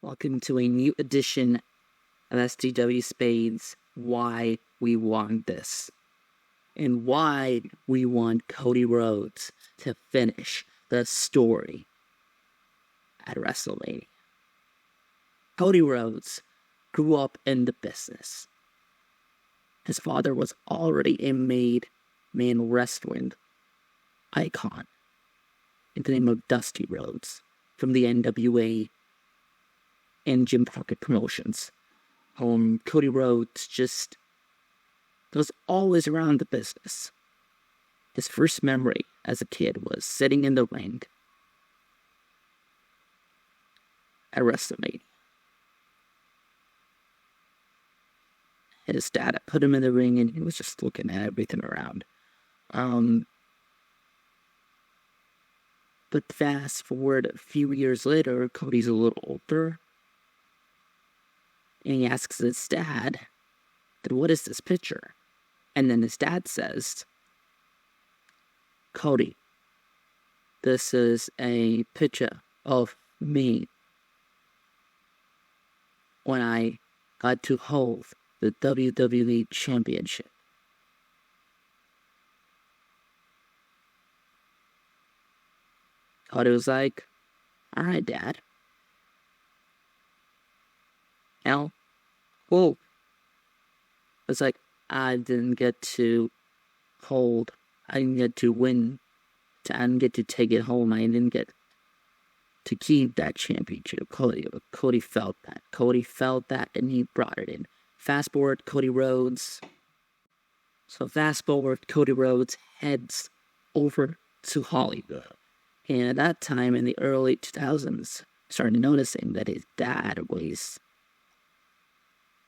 Welcome to a new edition of SDW Spades, Why We Want This. And why we want Cody Rhodes to finish the story at Wrestlemania. Cody Rhodes grew up in the business. His father was already a made man wrestling icon in the name of Dusty Rhodes from the NWA and Jim Pocket Promotions. Cody Rhodes just was always around the business. His first memory as a kid was sitting in the ring at WrestleMania. His dad had put him in the ring and he was just looking at everything around. But fast forward a few years later, Cody's a little older. And he asks his dad, what is this picture? And then his dad says, Cody, this is a picture of me when I got to hold the WWE Championship. Cody was like, all right, Dad. Now, whoa. It's like, I didn't get to hold, I didn't get to win, I didn't get to take it home, I didn't get to keep that championship. Cody felt that. Cody felt that and he brought it in. Fast forward, Cody Rhodes. So fast forward, Cody Rhodes heads over to Hollywood. And at that time, in the early 2000s, started noticing that his dad was,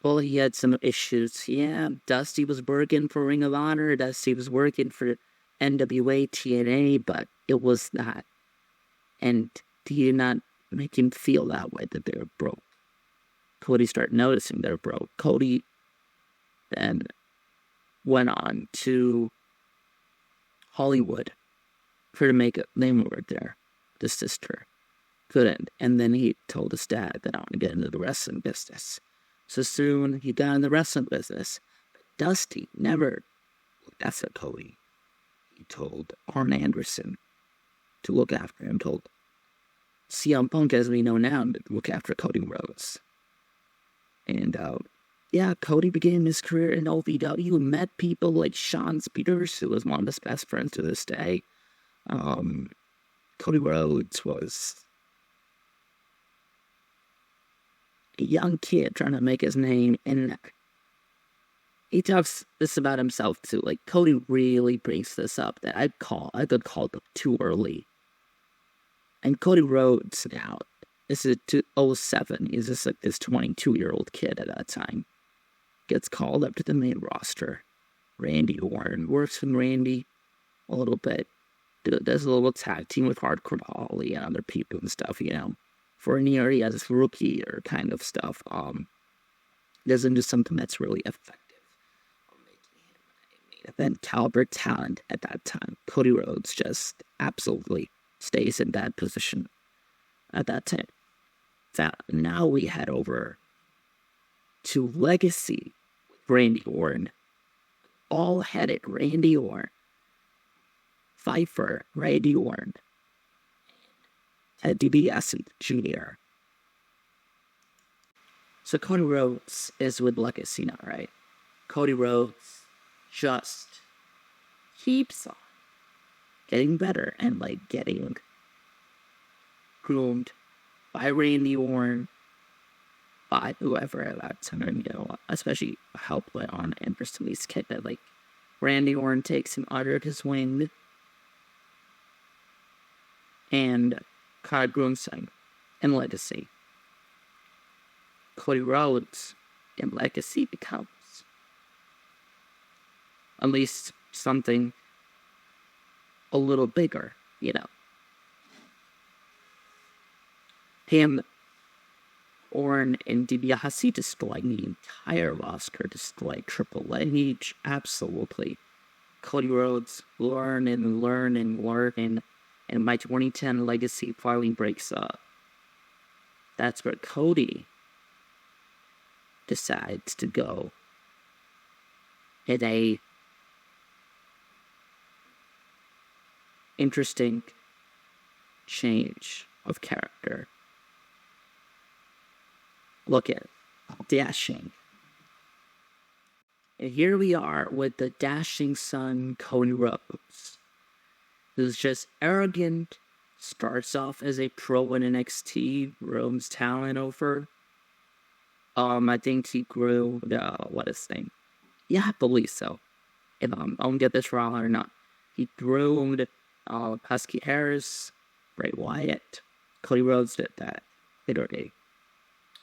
well, he had some issues. Yeah, Dusty was working for Ring of Honor. Dusty was working for NWA, TNA, but it was not. And he did not make him feel that way, that they were broke. Cody started noticing they were broke. Cody then went on to Hollywood for to make a name over there. The sister couldn't. And then he told his dad that I want to get into the wrestling business. So soon he got in the wrestling business. But Dusty never looked after Cody. He told Arn Anderson to look after him. Told CM Punk, as we know now, to look after Cody Rhodes. And Cody began his career in OVW and met people like Sean Spears, who was one of his best friends to this day. Cody Rhodes was a young kid trying to make his name, and he talks this about himself too. Like, Cody really brings this up that I could call it too early. And Cody Rhodes now, this is 2007, he's just like this 22-year-old kid at that time, gets called up to the main roster. Randy Orton works with Randy a little bit. Does a little tag team with Hardcore Holly and other people and stuff, for an area as rookie or kind of stuff. Doesn't do something that's really effective on making him a main event caliber talent at that time. Cody Rhodes just absolutely stays in that position at that time. Now we head over to Legacy with Randy Orton. All-headed Randy Orton. Pfeiffer, Randy Orton, and DiBiase Jr. So Cody Rhodes is with Legacy now, right? Cody Rhodes just keeps on getting better and getting groomed by Randy Orton, by whoever at that time, especially helped by Arn Anderson's kid that Randy Orton takes him under his wing. And Cody Rhodes in Legacy. Cody Rhodes in Legacy becomes at least something a little bigger, Him, Orton, and DiBiase destroying the entire roster, destroyed Triple H, absolutely. Cody Rhodes learn, and by 2010, Legacy finally breaks up. that's where Cody decides to go in a interesting change of character. Look at dashing. And here we are with the dashing son, Cody Rhodes, who's just arrogant, starts off as a pro in NXT, roams talent over. I think he grew, what is his name? Yeah, I believe so. If I don't get this wrong or not. He groomed Husky Harris, Bray Wyatt. Cody Rhodes did that.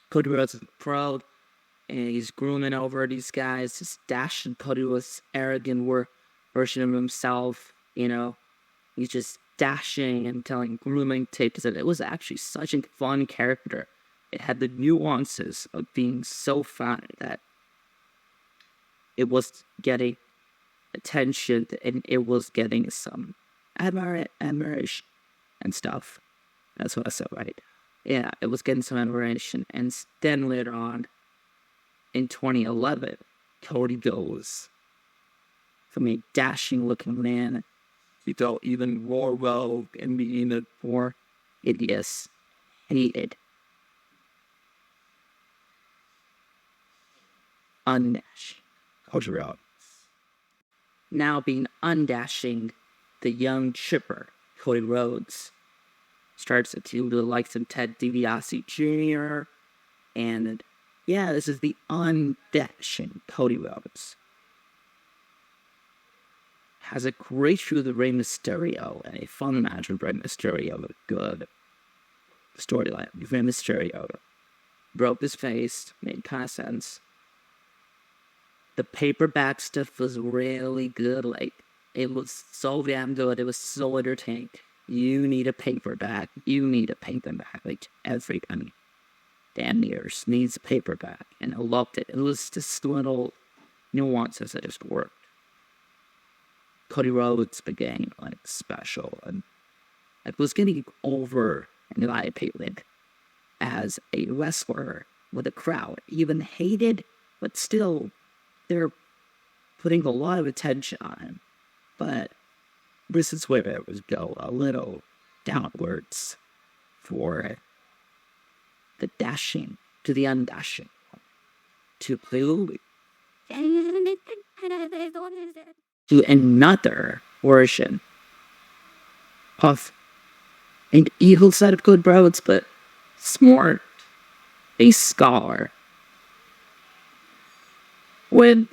Cody Rhodes is pro, and he's grooming over these guys, just dashing. Cody was arrogant version of himself, He's just dashing and telling grooming tapes. And it was actually such a fun character. It had the nuances of being so fun that it was getting attention and it was getting some admiration and stuff. That's what I said, right? Yeah, it was getting some admiration. And then later on, in 2011, Cody goes from a dashing-looking man, he felt even more well and being a more hideous, hated, undashing Cody Rhodes. Now being undashing, the young chipper, Cody Rhodes, starts to do the likes of Ted DiBiase Jr. And yeah, this is the undashing Cody Rhodes. Has a great feud with Rey Mysterio and a fun match with Rey Mysterio with a good storyline. Rey Mysterio broke his face, made kind of sense. The paperback stuff was really good. It was so damn good. It was so entertaining. You need a paperback. You need a paperback. Everybody damn nears needs a paperback. And I loved it. It was just little nuances that just worked. Cody Rhodes became special, and it was getting over, in my opinion, as a wrestler with a crowd. Even hated, but still, they're putting a lot of attention on him. But this is where it was go a little downwards for the dashing to the undashing to another version of an evil side of Cody Rhodes, but smart, a scholar, with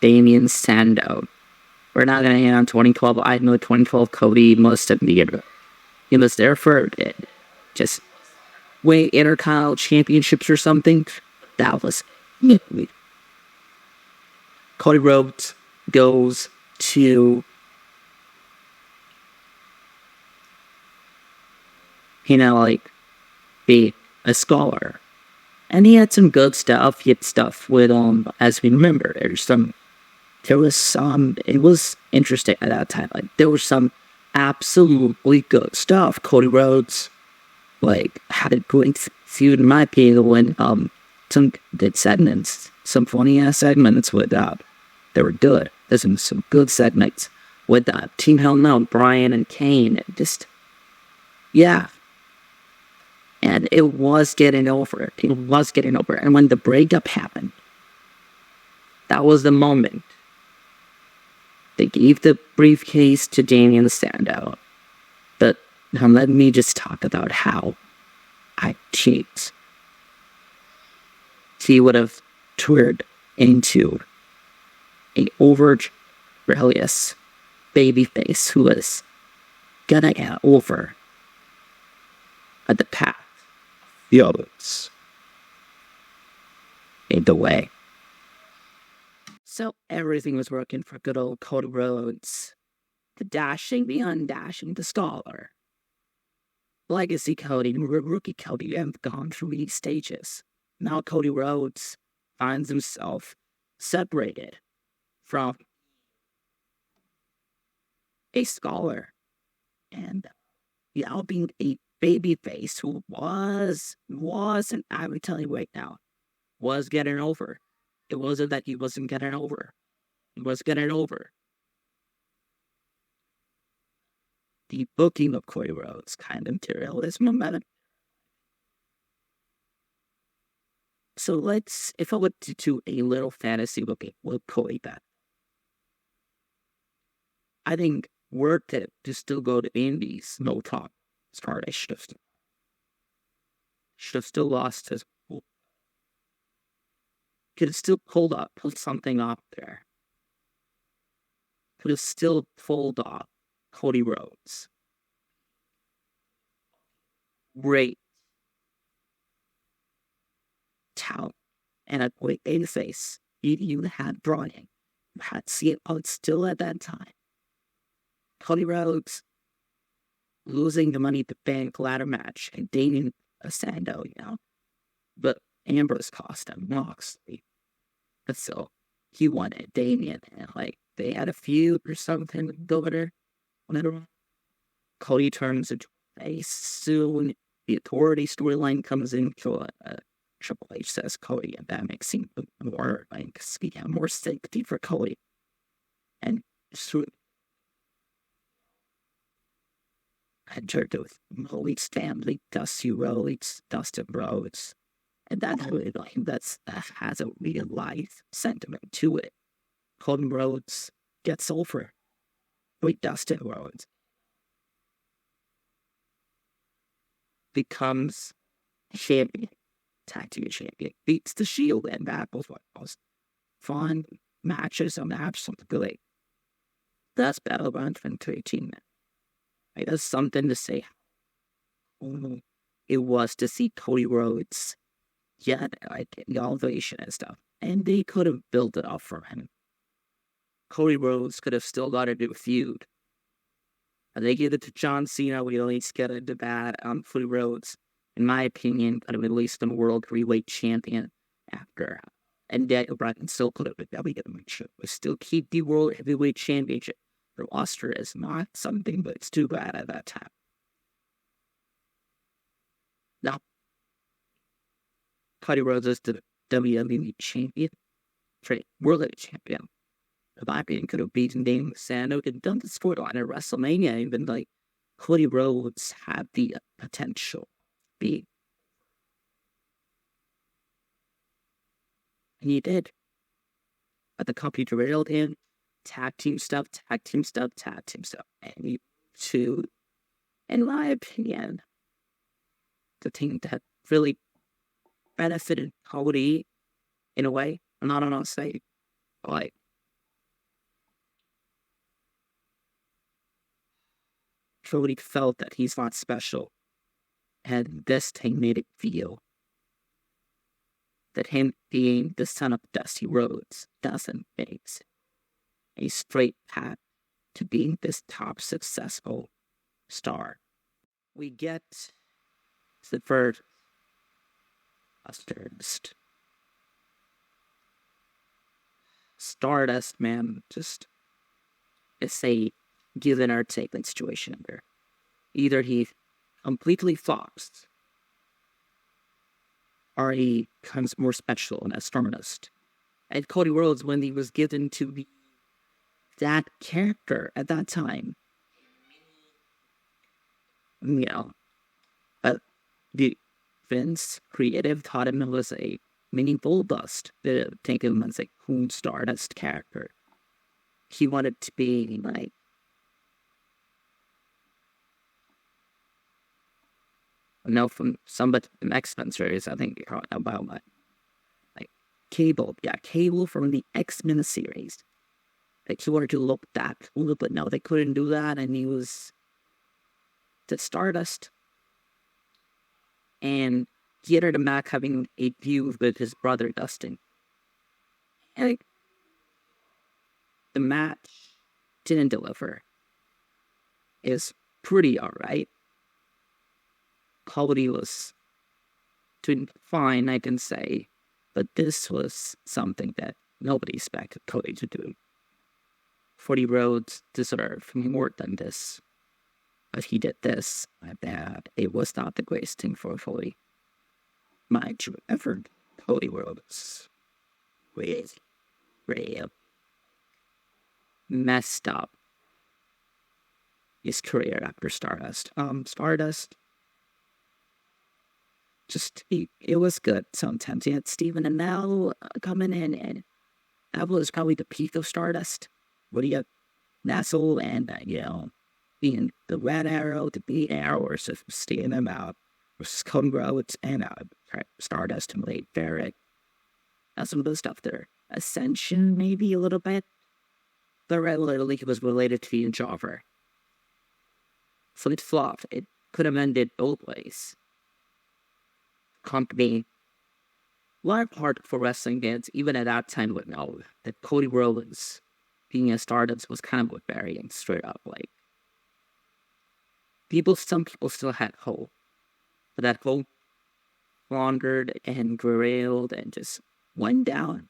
Damien Sandow. We're not going to hit on 2012. I know 2012 Cody must have been. He was there for just win Intercontinental Championships or something. That was Cody Rhodes goes to be a scholar. And he had some good stuff. He had stuff with as we remember, it was interesting at that time. There was some absolutely good stuff. Cody Rhodes had a great feud in my opinion when some good segments, some funny ass segments with they were good. There's some good segments with Team Hell No, Brian and Kane. Yeah. And it was getting over. It was getting over. And when the breakup happened, that was the moment. They gave the briefcase to Damien Sandow. But now let me just talk about how he would have turned into a overt, rebellious babyface who was gonna get over at the path the others in the way. So everything was working for good old Cody Rhodes. The dashing, the undashing, the scholar. Legacy Cody and rookie Cody have gone through these stages. Now Cody Rhodes finds himself separated from a scholar and now being a babyface who and I will tell you right now, was getting over. It wasn't that he wasn't getting over. He was getting over. The booking of Cody Rhodes kind of materialism momentum. So if I were to do a little fantasy booking with Cody back, I think worth it to still go to Indies, no talk. Stardust should have still lost his. Could have still put something up there. Could have still pulled off Cody Rhodes. Great talent and a great face. You had brought in. You had CM Punk still at that time. Cody Rhodes losing the Money to Bank ladder match and Damien Sandow, but Ambrose cost him Moxley. So he wanted Damien, and they had a feud or something over there. Cody turns into a face soon. The Authority storyline comes in. Triple H says Cody, and that makes him more more safety for Cody. And through entered with Rhodes' family, Dustin Rhodes, and that has a real life sentiment to it. Cody Rhodes gets over with Dustin Rhodes, becomes champion, tag team champion, beats the Shield, and that was one of the most fun matches on absolutely. That's Battleground 2018. It has something to say. It was to see Cody Rhodes get the elevation and stuff, and they could have built it up for him. Cody Rhodes could have still got a new feud. And they give it to John Cena. We at least get a debate on Cody Rhodes. In my opinion, could have at least been world heavyweight champion after. And Daniel Bryan still could have been WWE. But still keep the world heavyweight championship. The roster is not something, but it's too bad at that time. Now, Cody Rhodes is the WWE champion, world heavyweight champion. In my opinion, could have beaten Damien Sandow and done the storyline at Wrestlemania. Even Cody Rhodes had the potential to be. And he did. But the company derailed him. Tag team stuff. And in my opinion, the thing that really benefited Cody in a way, I'm not gonna say, Cody felt that he's not special, and this thing made it feel that him being the son of Dusty Rhodes doesn't make a straight path to being this top successful star. We get the first Stardust, man, just it's a given or taken situation there. Either he completely flops, or he becomes more special and a Stardust. And Cody Rhodes, when he was given to be that character at that time, the Vince creative thought him was a mini Goldust. They think of him as a cool Stardust character. He wanted to be from some of the X-Men series, I think you're talking about Cable. Yeah, Cable from the X-Men series. He wanted to look that cool, but no, they couldn't do that, and he was the Stardust. And he ended up back having a feud with his brother Dustin. And the match didn't deliver. It was pretty alright. Cody was doing fine, I can say, but this was something that nobody expected Cody to do. Cody Rhodes deserved more than this. But he did this. My bad. It was not the greatest thing for Cody. Mind you, ever Cody Rhodes with real messed up his career after Stardust. Stardust, just, it was good sometimes. You had Steven and Mel coming in, and that was probably the peak of Stardust. What do you have? Nassau and, being the Red Arrow, the Beat Arrow, or just staying them out. Versus Cody Rhodes and Stardust and Wade Barrett. That's some of the stuff there. Ascension, maybe a little bit. The Red League was related to the Jobber. So it flopped. It could have ended both ways. Company, large part for wrestling fans, even at that time, would know that Cody Rhodes being a Stardust was kind of what burying straight up. Like, some people still had hope. But that hope wandered and derailed and just went down.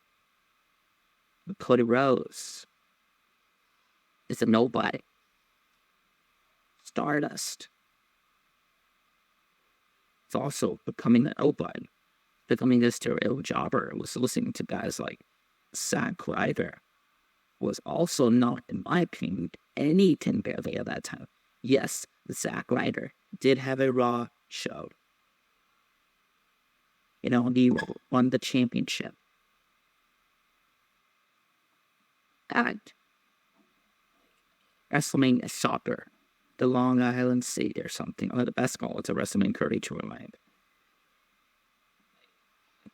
But Cody Rhodes is a nobody. Stardust. It's also becoming a nobody. Becoming this real jobber. Was listening to guys like Zack Ryder. Was also not, in my opinion, anything barely at that time. Yes, Zack Ryder did have a Raw show. He won the championship. And Wrestlemania Soccer, the Long Island City or something. One of the best goals of Wrestlemania Cody to remind.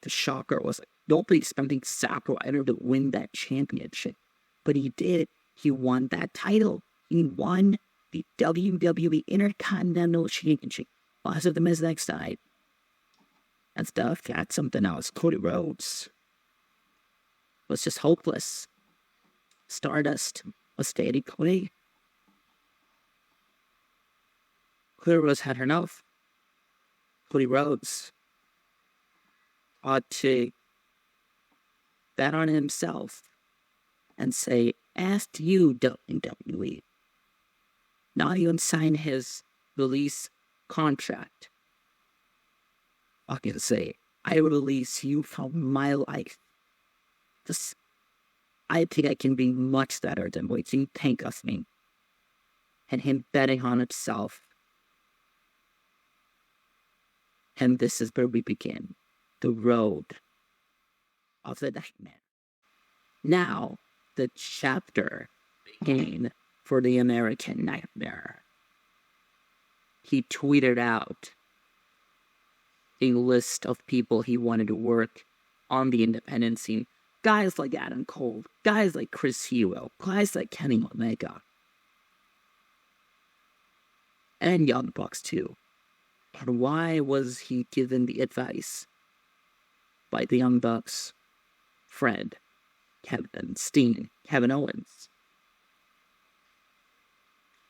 The shocker was like, nobody expecting Zack Ryder to win that championship. But he did. He won that title. He won the WWE Intercontinental Championship. Lots of them as next side. And stuff, that's something else. Cody Rhodes was just hopeless. Stardust was steady Cody. Cody Rhodes had enough. Cody Rhodes ought to bet on himself and say, ask you, WWE, not even sign his release contract. I can say, I release you from my life. I think I can be much better than what you think of me. And him betting on himself. And this is where we begin. The road of the nightmare. Now, the chapter began for the American Nightmare. He tweeted out a list of people he wanted to work on the independent scene. Guys like Adam Cole, guys like Chris Hero, guys like Kenny Omega. And Young Bucks too. But why was he given the advice by the Young Bucks, Fred, Kevin Steen, Kevin Owens,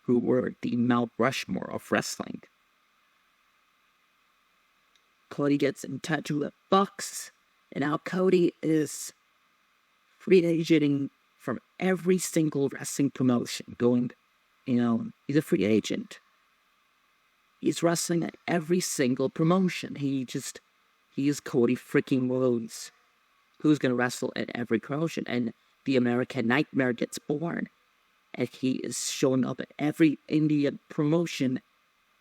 who were the Mount Rushmore of wrestling? Cody gets in touch with the Bucks, and now Cody is free agenting from every single wrestling promotion. He's a free agent. He's wrestling at every single promotion. He is Cody freaking Rhodes, who's gonna wrestle at every promotion, and the American Nightmare gets born, and he is showing up at every Indian promotion,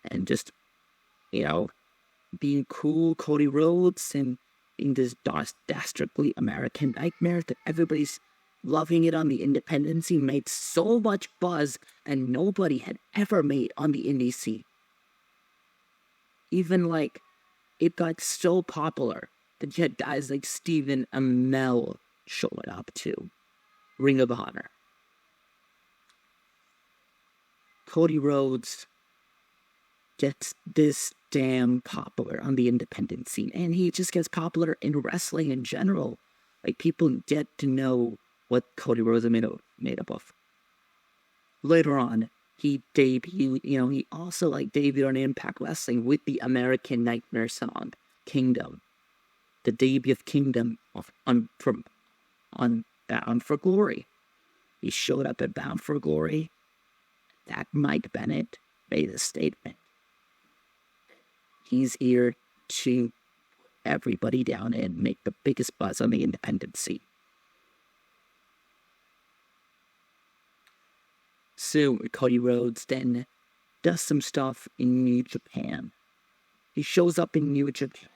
and just, being cool Cody Rhodes and being this dastardly American Nightmare that everybody's loving it on the independent scene. Made so much buzz, and nobody had ever made on the indie scene. Even it got so popular that you had guys like Steven Amell showing up to Ring of Honor. Cody Rhodes gets this damn popular on the independent scene, and he just gets popular in wrestling in general. People get to know what Cody Rhodes is made up of. Later on, he debuted, he also debuted on Impact Wrestling with the American Nightmare song, Kingdom. The debut of Kingdom on Bound for Glory. He showed up at Bound for Glory. That Mike Bennett made a statement. He's here to put everybody down and make the biggest buzz on the independent scene. So Cody Rhodes then does some stuff in New Japan. He shows up in New Japan.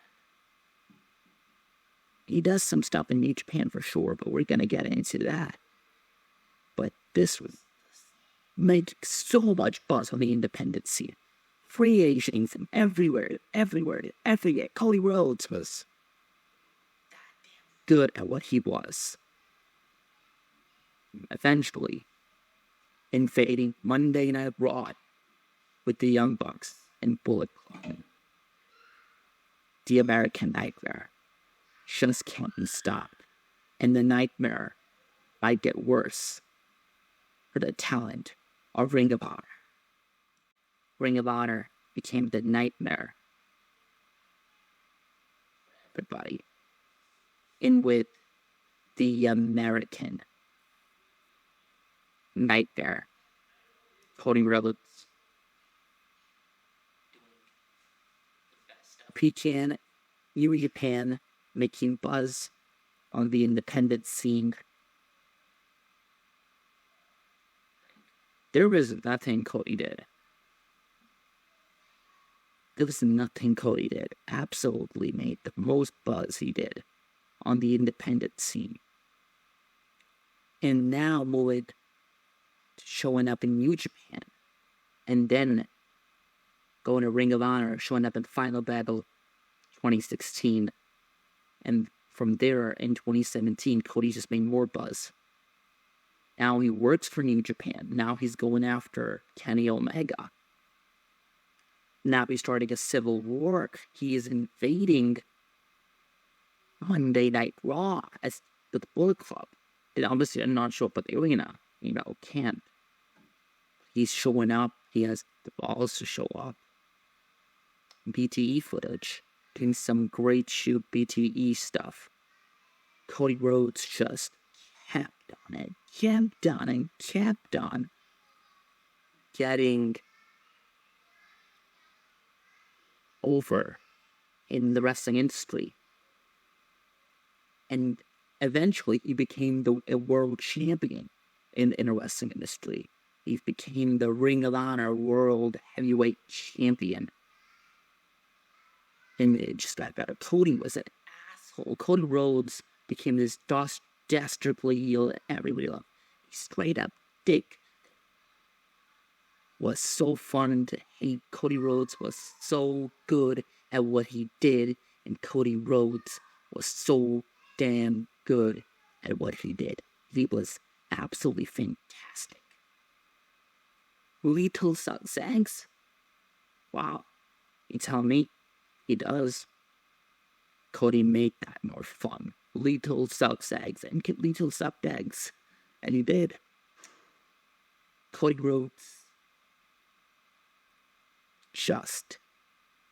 He does some stuff in New Japan for sure, but we're going to get into that. But this was made so much buzz on the independent scene. Free agents from everywhere. Cody Rhodes was good at what he was. Eventually, invading Monday Night Raw with the Young Bucks and Bullet Club. The American Nightmare just can't be stopped. And the nightmare might get worse for the talent of Ring of Honor. Ring of Honor became the nightmare. Everybody. In with the American Nightmare. Cody Rhodes. Pecan, New Japan, making buzz on the independent scene. There was nothing Cody did. There was nothing Cody did. Absolutely made the most buzz he did on the independent scene. And now with showing up in New Japan. And then going to Ring of Honor, showing up in Final Battle 2016. And from there, in 2017, Cody just made more buzz. Now he works for New Japan. Now he's going after Kenny Omega. Now he's starting a civil war. He is invading Monday Night Raw as the Bullet Club. And obviously, I'm not sure up at the arena. Can't. He's showing up. He has the balls to show up. BTE footage. Doing some great shoot BTE stuff. Cody Rhodes just kept on getting over in the wrestling industry. And eventually he became a world champion in the wrestling industry. He became the Ring of Honor World Heavyweight Champion. And it just got better. Cody was an asshole. Cody Rhodes became this dastardly heel that everybody loved. He straight up dick. Was so fun to hate. Cody Rhodes was so good at what he did, and Cody Rhodes was so damn good at what he did. He was absolutely fantastic. Little Zags? Wow. You tell me? He does. Cody made that more fun. Little Zags and little Zags. And he did. Cody Rhodes just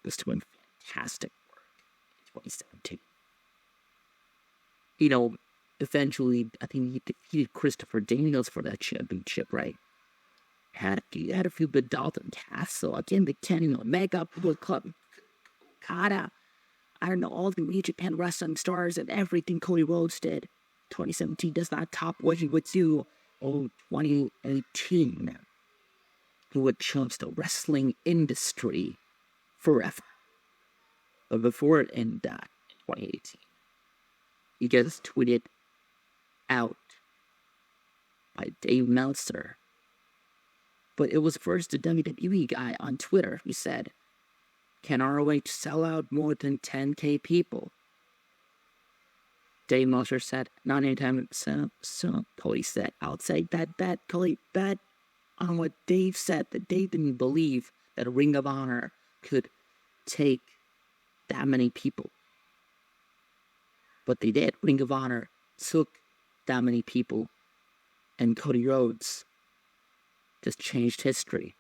was doing fantastic work in 2017. Eventually, I think he defeated Christopher Daniels for that championship, right? He had a few good Dalton Castle, again, the Kenny Omega, Bullet Club, Okada. I don't know, all the New Japan wrestling stars and everything Cody Rhodes did. 2017 does not top what he would do in 2018. He would change the wrestling industry forever. But before it ended in 2018, he gets tweeted out by Dave Meltzer. But it was first the WWE guy on Twitter who said, "Can ROH sell out more than 10K people?" Dave Meltzer said, "Not anytime soon." Cody said, "I'll take that bet, Cody, bet on what Dave said, that Dave didn't believe that Ring of Honor could take that many people. But they did. Ring of Honor took that many people, and Cody Rhodes just changed history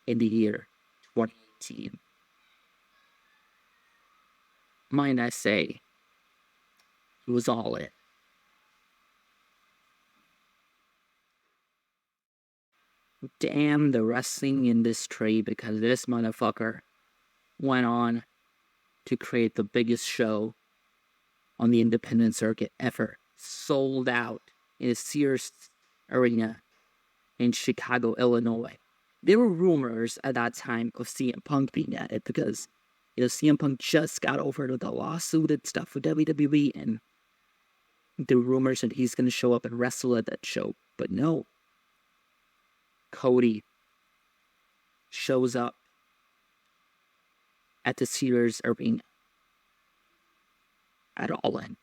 in the year 2018. Mind I say, it was all in. damn the wrestling industry, because this motherfucker went on to create the biggest show on the independent circuit ever. Sold out in a Sears Arena in Chicago, Illinois. There were rumors at that time of CM Punk being at it because, CM Punk just got over the lawsuit and stuff with WWE, and the rumors that he's going to show up and wrestle at that show. But no. Cody shows up at the Sears Arena at All In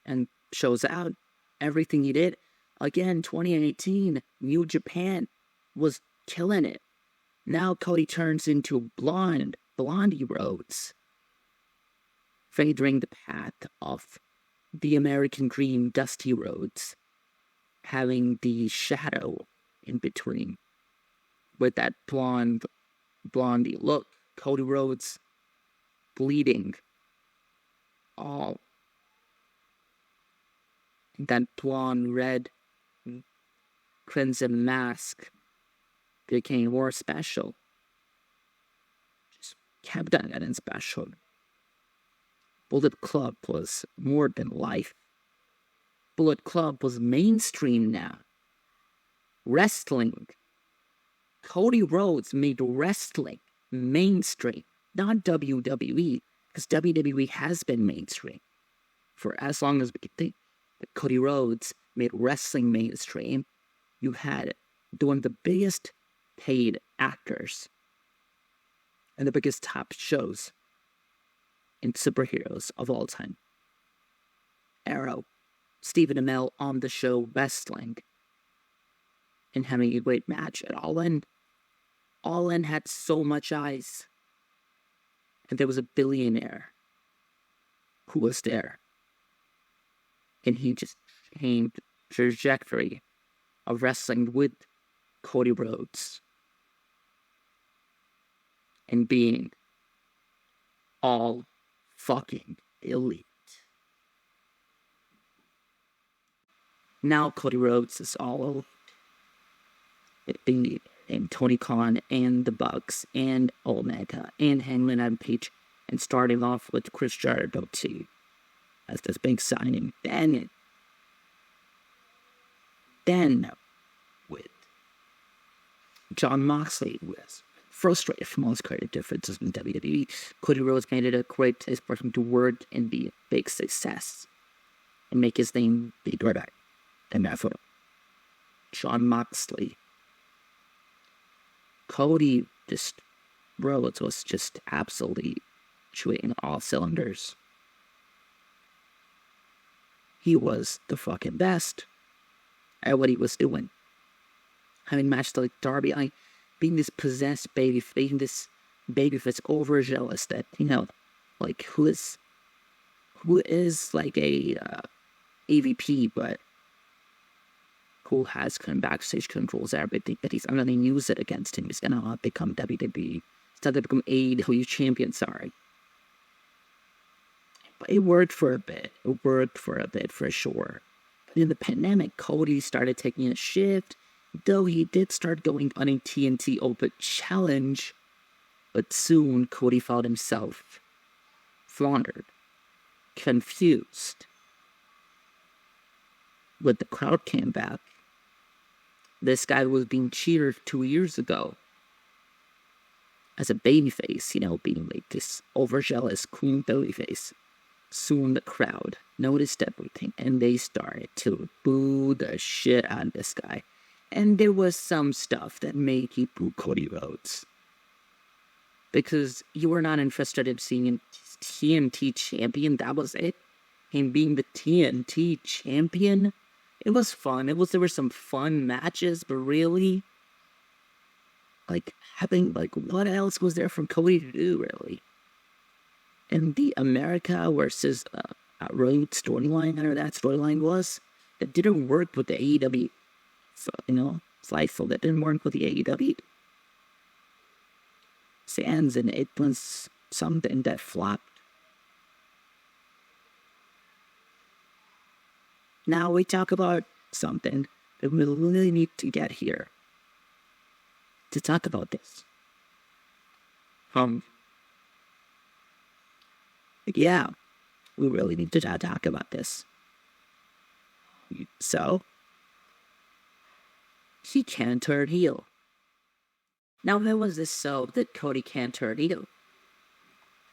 and shows out everything he did. Again, 2018, New Japan was killing it. Now Cody turns into Blondie Rhodes, favoring the path of the American Dream, Dusty Rhodes, having the shadow in between with that blondie look. Cody Rhodes bleeding all. That blonde red crimson mask became more special. Just kept on getting special. Bullet Club was more than life. Bullet Club was mainstream now. Wrestling. Cody Rhodes made wrestling mainstream, not WWE, because WWE has been mainstream for as long as we can think. But Cody Rhodes made wrestling mainstream. You had one of the biggest paid actors and the biggest top shows in superheroes of all time. Arrow, Stephen Amell on the show wrestling and having a great match at All In. All In had so much eyes. And there was a billionaire who was there. And he just changed the trajectory of wrestling with Cody Rhodes. And being all fucking elite. Now Cody Rhodes is all elite. And Tony Khan and the Bucks and Omega and Hangman Adam Page, and starting off with Chris Jericho too as this big signing. Then with Jon Moxley, who was frustrated from all his creative differences in WWE, Cody Rhodes made it a great place for him to work and be a big success and make his name bigger than ever. Jon Moxley. Cody Rhodes was just absolutely shooting all cylinders. He was the fucking best at what he was doing. Having matched like Darby, being this possessed baby, being this baby that's overzealous that, like who is like a AVP, but who has kind of backstage controls everything, that he's gonna use it against him. He's gonna become WWE. He's gonna become AEW champion, sorry. But it worked for a bit. It worked for a bit, for sure. But in the pandemic, Cody started taking a shift, though he did start going on a TNT Open Challenge. But soon, Cody found himself floundered, confused. When the crowd came back, this guy was being cheered 2 years ago as a babyface, being like this overzealous, cool babyface. Soon the crowd noticed everything, and they started to boo the shit out of this guy. And there was some stuff that made you boo Cody Rhodes, because you were not interested in seeing him TNT champion. That was it. Him being the TNT champion. It was fun. There were some fun matches, but really, what else was there for Cody to do, really? And the America versus Rhodes storyline, whatever that storyline was, that didn't work with the AEW, Fightful, that didn't work with the AEW fans, and it was something that flopped. Now we talk about something that we really need to get here to talk about this. Yeah, we really need to talk about this. So, he can turn heel. Now, there was this so that Cody can turn heel.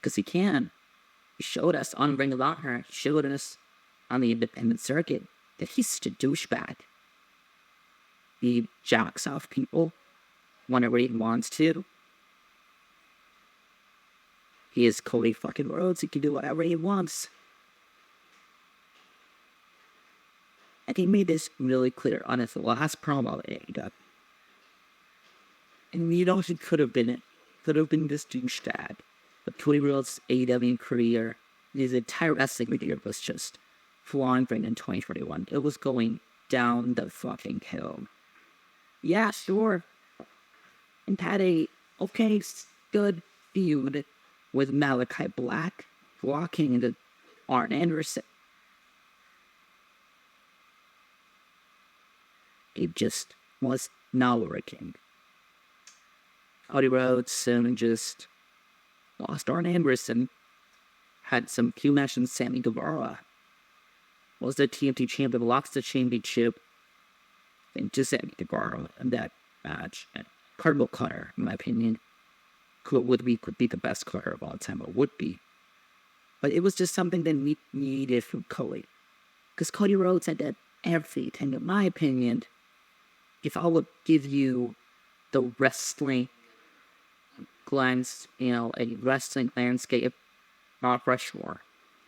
Because he can. He showed us on Ring of Honor, he showed us on the independent circuit that he's such a douchebag. He jacks off people whenever he wants to. He is Cody fucking Rhodes. He can do whatever he wants. And he made this really clear on his last promo at AEW. And you know, he could have been it. Could have been this douchebag. But Cody Rhodes' AEW career, his entire wrestling career was just floundering in 2021. It was going down the fucking hill. Yeah, sure. And had a okay, good feud with Malachi Black walking into Arn Anderson. It just was not working. Cody Rhodes just lost Arn Anderson. Had some few matches with Sammy Guevara. Was the TNT champion, lost the championship. And just Sammy Guevara in that match. And Cardinal Cutter, in my opinion, could be the best Cutter of all time, or would be. But it was just something that we needed from Cody. Because Cody Rhodes had that everything, in my opinion. If I would give you the wrestling glance, a wrestling landscape, Mount Rushmore.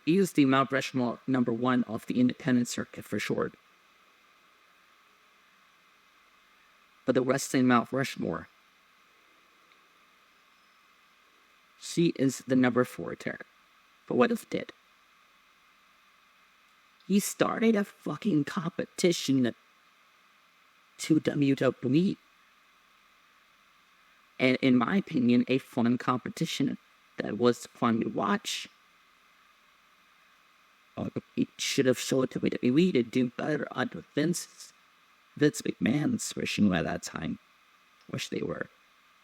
He is the Mount Rushmore #1 of the independent circuit for sure. But the wrestling Mount Rushmore, she is the #4 there. But what if did? He started a fucking competition to WWE. And in my opinion, a fun competition that was fun to watch. He should have showed to WWE to do better under Vince McMahon's regime at that time. Wish they were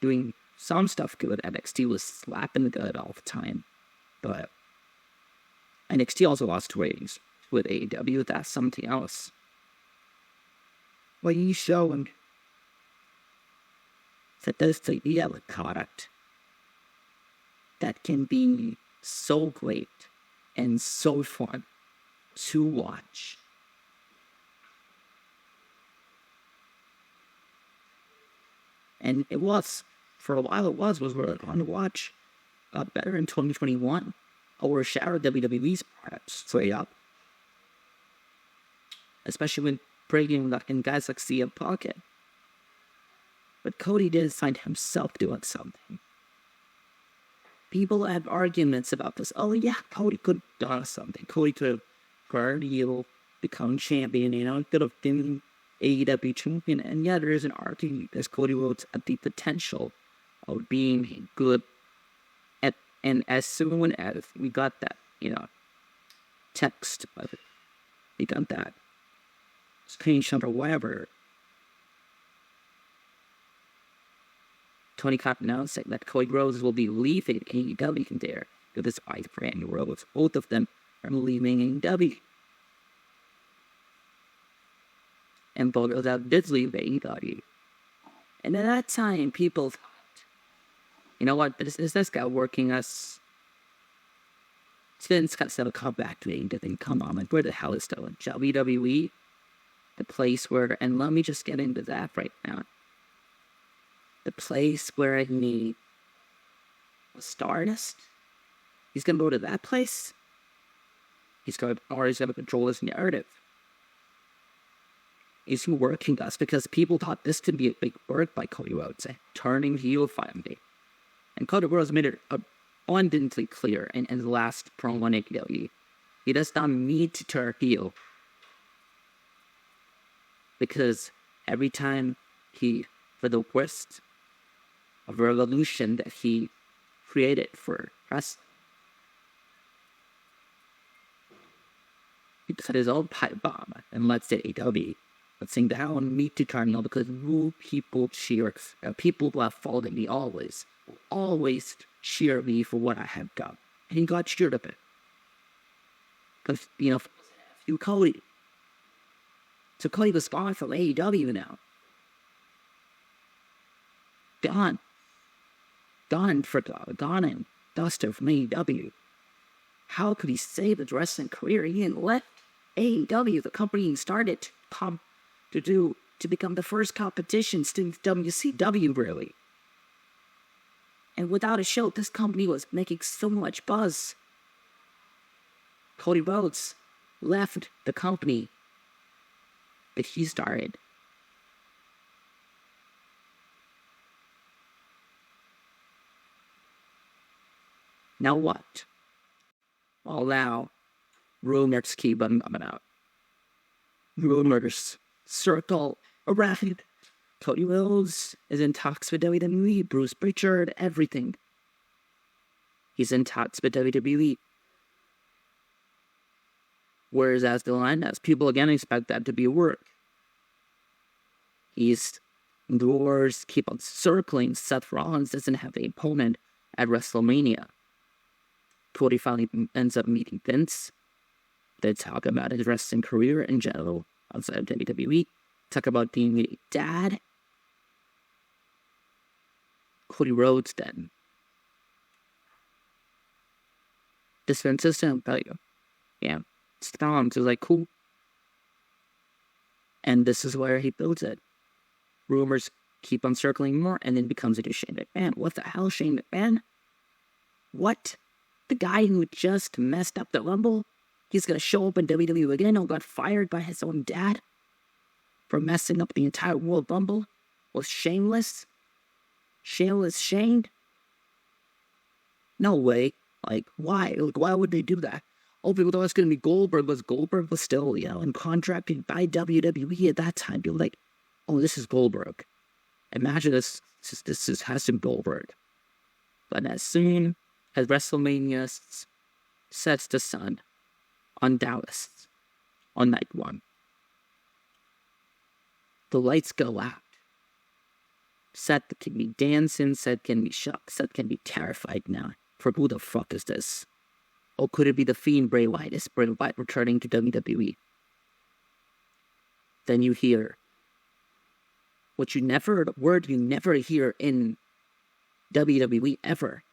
doing some stuff good. NXT was slapping good all the time. But NXT also lost ratings with AEW. That's something else. Well, you show him that there's the product that can be so great and so fun to watch. And it was, for a while it was really fun to watch. Got better in 2021. Overshadowed WWE's products straight up. Especially when bringing in guys like CM Punk in. But Cody did find himself doing something. People have arguments about this. Oh yeah, Cody could have done something. Cody could have gone heel, become champion, could have been AEW champion. And yeah, there is an argument as Cody Rhodes at the potential of being good. And as soon as we got that, text of it, we got that screenshot or whatever, Tony Khan announced that Cody Rhodes will be leaving AEW there with his wife, Brandy Rhodes. Both of them are leaving AEW. And both of them did leave AEW. And at that time, people thought, you know what, is this guy working us? Vince got to come back to AEW. Come on, where the hell is the WWE? The place where, and let me just get into that right now. The place where I need a Stardust. He's gonna go to that place. He's gonna control his narrative. He's working us because people thought this could be a big work by Cody Rhodes, turning heel finally. And Cody Rhodes made it abundantly clear in his last promo on AEW. He does not need to turn heel. Because every time for the worst of revolution that he created for wrestling, he set his own pipe bomb and lets it AEW sing down me to Cardinal because people cheer. People who have followed me always cheer me for what I have done. And he got cheered a bit. Because, you Cody. So Cody was gone from AEW now. Gone and dusted from AEW. How could he save his wrestling career? He had left AEW, the company he started to become the first competition since WCW, really. And without a show, this company was making so much buzz. Cody Rhodes left the company that he started. Now what? Well, now, rumors keep on coming out. Rumors circle around. Cody Rhodes is in talks with WWE, Bruce Pritchard, everything. He's in talks with WWE. Whereas as the line as people again expect that to be work. The rumors keep on circling. Seth Rollins doesn't have an opponent at WrestleMania. Cody finally ends up meeting Vince. They talk about his wrestling career in general outside of WWE. Talk about being a dad. Cody Rhodes then. This Vince system, tell you. Yeah. Storms is like, cool. And this is where he builds it. Rumors keep on circling more, and then becomes a Shane McMahon. What the hell, Shane McMahon? What? The guy who just messed up the Rumble? He's gonna show up in WWE again and got fired by his own dad for messing up the entire World Rumble? Was shameless? Shameless Shane? No way. Like, why? Like, why would they do that? Oh, people thought it was going to be Goldberg. Goldberg was still, in contracted by WWE at that time. People were like, oh, this is Goldberg. Imagine this has to be Goldberg. But as soon as WrestleMania sets the sun on Dallas on night one, the lights go out. Seth can be dancing, Seth can be shocked, Seth can be terrified now. For who the fuck is this? Or could it be the Fiend Bray Wyatt? Is Bray Wyatt returning to WWE? Then you hear word you never hear in WWE ever.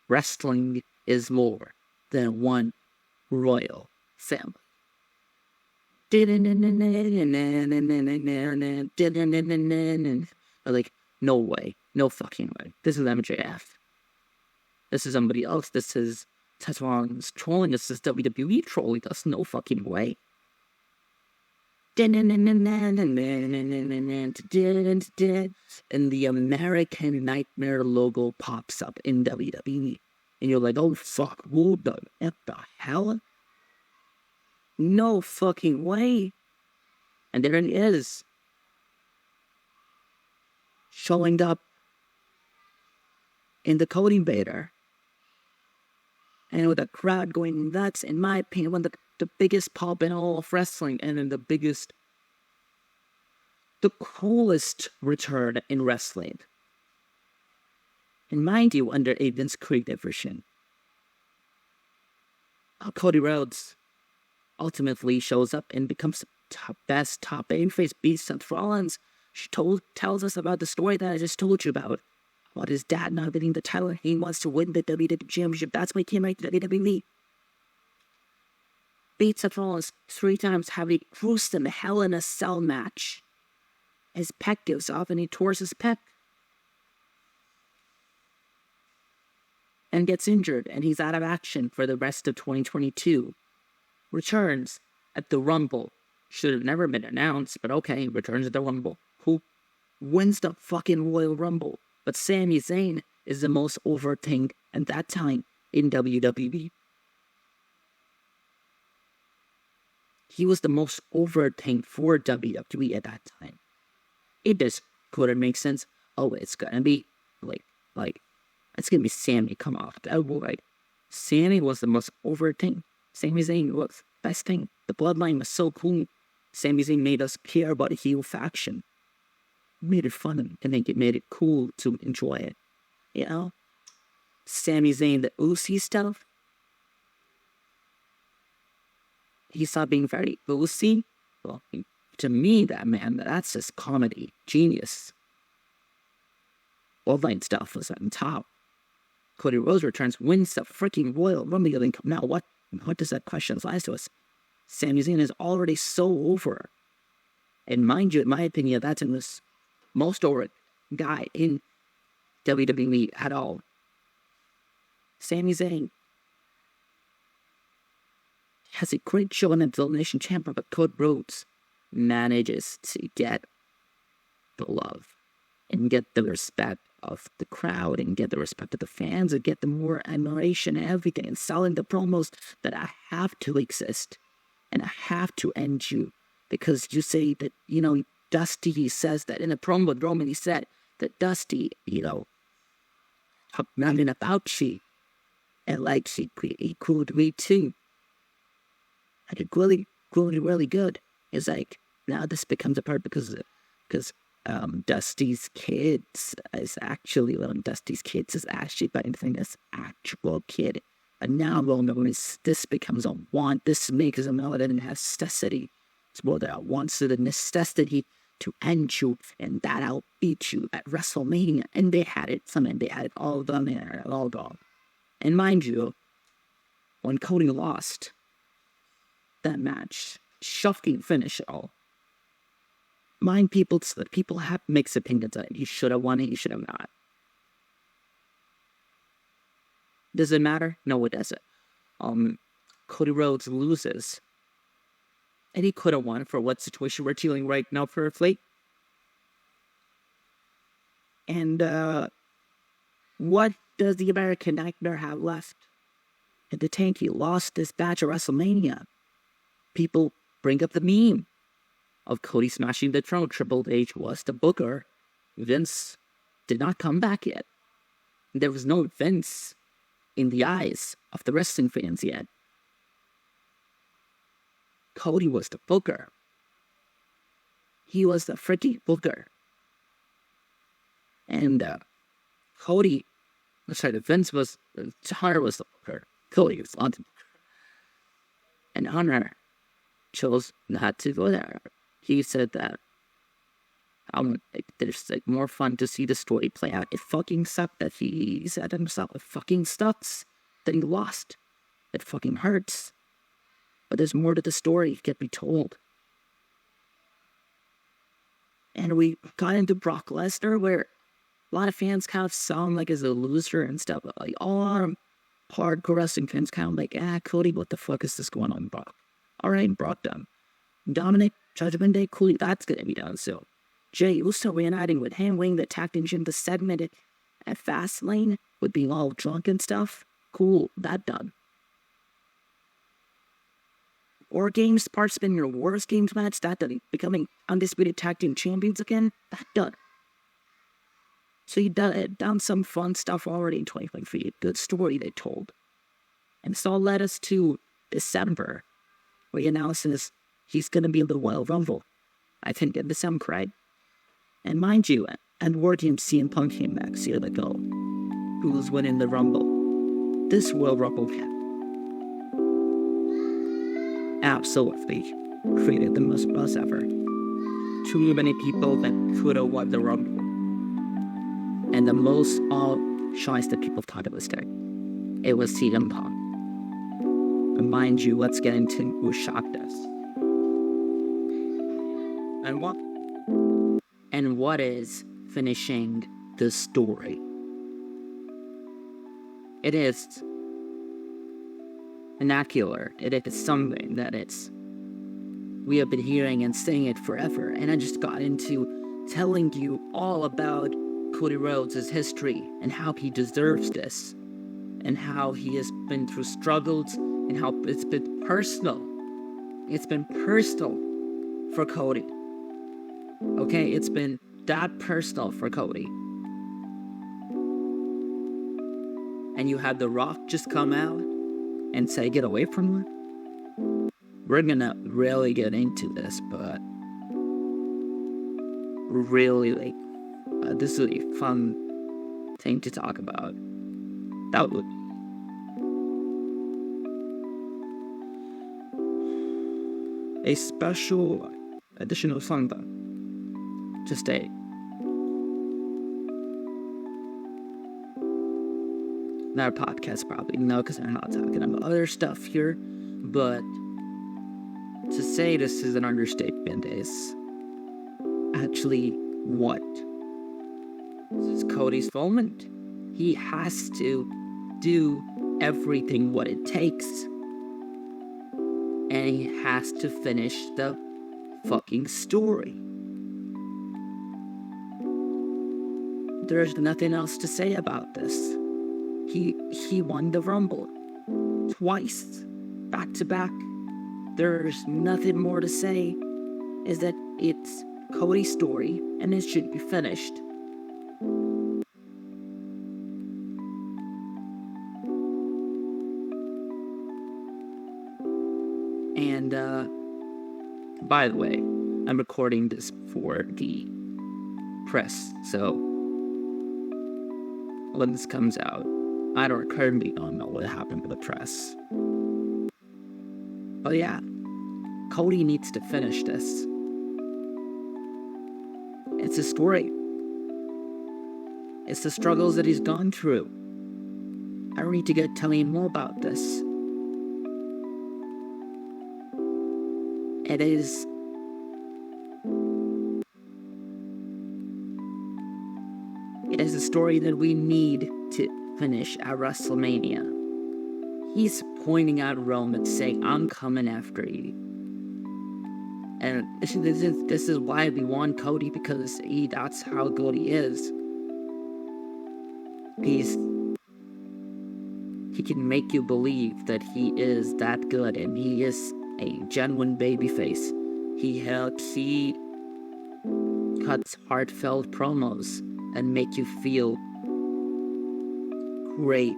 Wrestling is more than one royal family. Like, no way. No fucking way. This is MJF. This is somebody else. This is Tetron's trolling. This is WWE trolling us. No fucking way. And the American Nightmare logo pops up in WWE. And you're like, oh fuck, what the hell? No fucking way. And there it is. Showing up in the Cody Bader. And with the crowd going nuts, in my opinion, one of the biggest pop in all of wrestling, and then the coolest return in wrestling. And mind you, under a Vince creative version. Cody Rhodes ultimately shows up and becomes the best top babyface, beats Seth Rollins. She tells us about the story that I just told you about his dad not getting the title. He wants to win the WWE Championship. That's why he came right to WWE. Beats Seth Rollins 3 times, having a gruesome Hell in a Cell match. His pec gives off and he tears his pec. And gets injured, and he's out of action for the rest of 2022. Returns at the Rumble. Should have never been announced, but okay, returns at the Rumble. Who wins the fucking Royal Rumble? But Sami Zayn is the most over thing at that time in WWE. He was the most over thing for WWE at that time. It just couldn't make sense. Oh, it's gonna be like it's gonna be Sami come off the elbow. Like, Sami was the most over thing. Sami Zayn was the best thing. The bloodline was so cool. Sami Zayn made us care about a heel faction. Made it fun and made it cool to enjoy it. You know? Sami Zayn, the Uzi stuff. He stopped being very Uzi. Well, to me, that's just comedy. Genius. Bloodline stuff was on top. Cody Rhodes returns, wins the freaking Royal Rumble. Now, what does that question lie to us? Sami Zayn is already so over. And mind you, in my opinion, that's the most over guy in WWE at all. Sami Zayn has a great show in the Elimination Chamber, but Cody Rhodes manages to get the love and get the respect of the crowd and get the respect of the fans and get the more admiration and everything and selling the promos that I have to exist and I have to end you because you say that, Dusty says that in a promo with Roman, he said that Dusty, talked nothing about she and like she could me too. I did really, really, really good. It's like, now this becomes a part because Dusty's kids is actually, one of Dusty's kids is actually fighting this actual kid. And now, this becomes a want. This makes a more than a necessity. It's more than a want, so the necessity to end you, and that I'll beat you at WrestleMania. And they had it, they had it all done there, all gone. And mind you, when Cody lost that match, shocking finish at all. People have mixed opinions on it. You should have won it, you should have not. Does it matter? No, it doesn't. Cody Rhodes loses. And he could have won for what situation we're dealing right now for a fleet. And what does the American Nightmare have left? In the tank, he lost this match at WrestleMania. People bring up the meme of Cody smashing the throne. Triple H was the booker. Vince did not come back yet. There was no Vince in the eyes of the wrestling fans yet. Cody was the booker. He was the freaking booker. And Vince was, Hunter was the booker. Cody was not the booker. And Hunter chose not to go there. He said that there's more fun to see the story play out. It fucking sucked that he said himself. It fucking sucks that he lost. It fucking hurts. But there's more to the story can be told. And we got into Brock Lesnar, where a lot of fans kind of saw him as a loser and stuff. All hardcore wrestling fans kind of Cody, what the fuck is this going on, Brock? Alright, Brock done. Dominic, Judgment Day, cool, that's gonna be done soon. Jay Uso reuniting with him, winning the tag team the segment at Fastlane with being all drunk and stuff. Cool, that done. War Games, participating in your Worst Games match, that done. Becoming undisputed tag team champions again, that done. So you done some fun stuff already in 2023. Good story they told. And this all led us to December, where he announces he's going to be in the Royal Rumble. I think in December, right? And mind you, and War Games CM Punk came back, here they go. Who's winning the Rumble? This Royal Rumble absolutely created the most buzz ever. Too many people that could have won the Rumble. And the most choice that people thought it was there. It was CM Punk. And mind you, let's get into who shocked us. And what is finishing the story? It is vernacular. It is something that we have been hearing and saying it forever. And I just got into telling you all about Cody Rhodes' history and how he deserves this and how he has been through struggles and how it's been personal. It's been personal for Cody. Okay, it's been that personal for Cody. And you had The Rock just come out and say, get away from him. we're gonna really get into this, but really, this is a fun thing to talk about. That would a special additional song though. Just a not a podcast probably, no, because I'm not talking about other stuff here, but to say this is an understatement is actually what? This is Cody's moment. He has to do everything what it takes. And he has to finish the fucking story. There's nothing else to say about this. He won the Rumble twice, back to back. There's nothing more to say. Is that it's Cody's story and it should be finished. And by the way, I'm recording this for the press, so when this comes out, I currently don't know what happened to the press. But yeah, Cody needs to finish this. It's a story. It's the struggles that he's gone through. I don't need to get telling more about this. It is a story that we need to finish at Wrestlemania. He's pointing out Roman saying, I'm coming after you. And this is why we want Cody, because that's how good he is. He can make you believe that he is that good, and he is a genuine babyface. He cuts heartfelt promos and make you feel great.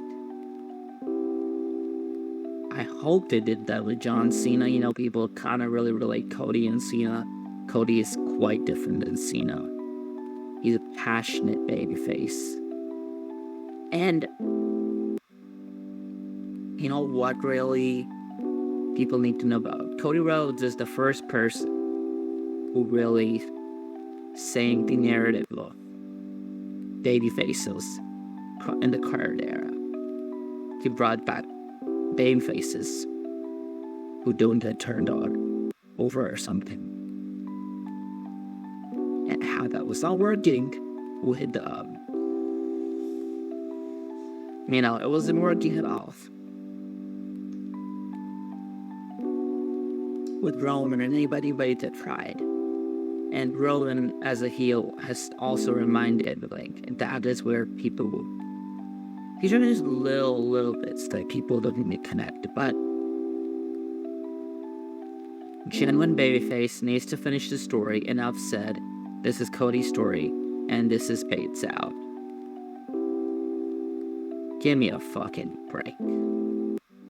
I hope they did that with John Cena. You know, people kind of really relate Cody and Cena. Cody is quite different than Cena. He's a passionate babyface. And you know what really people need to know about? Cody Rhodes is the first person who really sang the narrative of babyfaces in the current era. He brought back babyfaces who don't get turned on over or something. And how that was not working with it wasn't working at all with Roman and anybody that tried. And Roman as a heel has also reminded that is where people he's doing these little bits that people don't even connect, but genuine babyface needs to finish the story. Enough said. This is Cody's story, and this is Spades out. Give me a fucking break.